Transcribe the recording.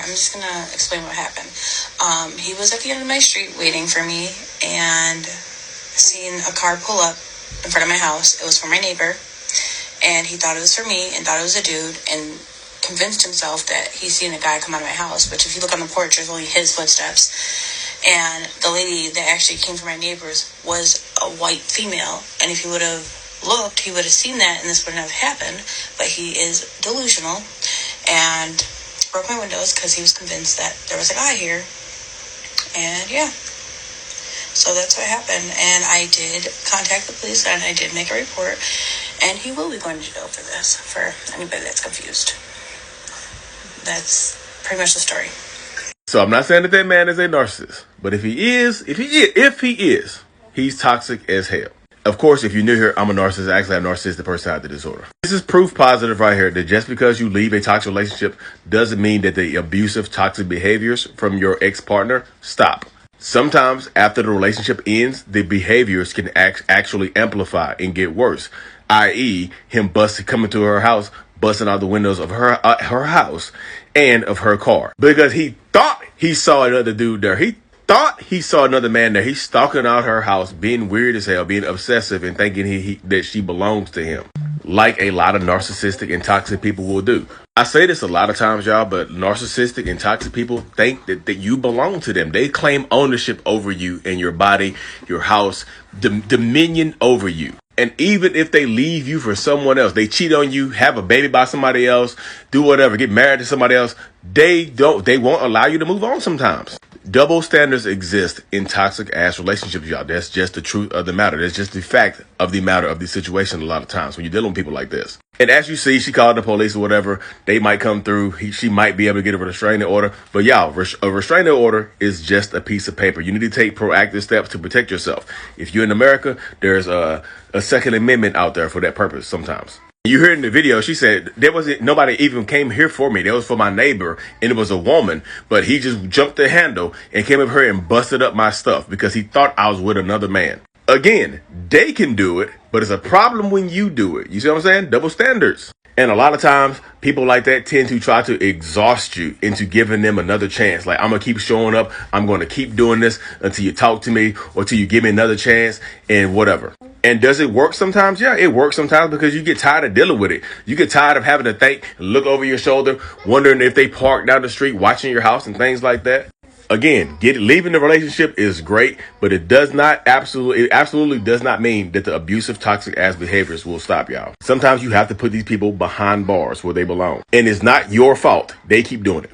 I'm just gonna explain what happened. He was at the end of my street waiting for me and seen a car pull up in front of my house. It was for my neighbor, and he thought it was for me and thought it was a dude, and convinced himself that he's seen a guy come out of my house, which if you look on the porch, there's only his footsteps. And the lady that actually came from my neighbors was a white female, and if he would have looked, he would have seen that and this wouldn't have happened. But he is delusional and broke my windows because he was convinced that there was a guy here. And yeah, so that's what happened. And I did contact the police and I did make a report, and he will be going to jail for this, for anybody that's confused. That's pretty much the story. So I'm not saying that man is a narcissist, but if he is, he's toxic as hell. Of course, if you're new here, I'm a narcissist. Actually, I have narcissistic personality disorder. This is proof positive right here that just because you leave a toxic relationship doesn't mean that the abusive, toxic behaviors from your ex-partner stop. Sometimes after the relationship ends, the behaviors can actually amplify and get worse, i.e. him coming to her house, busting out the windows of her house and of her car because he thought he saw another dude there. He thought he saw another man there. He's stalking out her house, being weird as hell, being obsessive, and thinking that she belongs to him, like a lot of narcissistic and toxic people will do. I say this a lot of times, y'all, but narcissistic and toxic people think that you belong to them. They claim ownership over you and your body, your house, dominion over you. And even if they leave you for someone else, they cheat on you, have a baby by somebody else, do whatever, get married to somebody else, they won't allow you to move on sometimes. Double standards exist in toxic ass relationships, y'all. That's just the truth of the matter. That's just the fact of the matter of the situation a lot of times when you're dealing with people like this. And as you see, she called the police or whatever. They might come through. She might be able to get a restraining order. But y'all, a restraining order is just a piece of paper. You need to take proactive steps to protect yourself. If you're in America, there's a Second Amendment out there for that purpose sometimes. You heard in the video, she said, nobody even came here for me. That was for my neighbor, and it was a woman, but he just jumped the handle and came up here and busted up my stuff because he thought I was with another man. Again, they can do it, but it's a problem when you do it. You see what I'm saying? Double standards. And a lot of times, people like that tend to try to exhaust you into giving them another chance. Like, I'm going to keep showing up. I'm going to keep doing this until you talk to me or till you give me another chance and whatever. And does it work sometimes? Yeah, it works sometimes because you get tired of dealing with it. You get tired of having to think, look over your shoulder, wondering if they park down the street, watching your house and things like that. Again, leaving the relationship is great, but it absolutely does not mean that the abusive, toxic ass behaviors will stop, y'all. Sometimes you have to put these people behind bars where they belong. And it's not your fault. They keep doing it.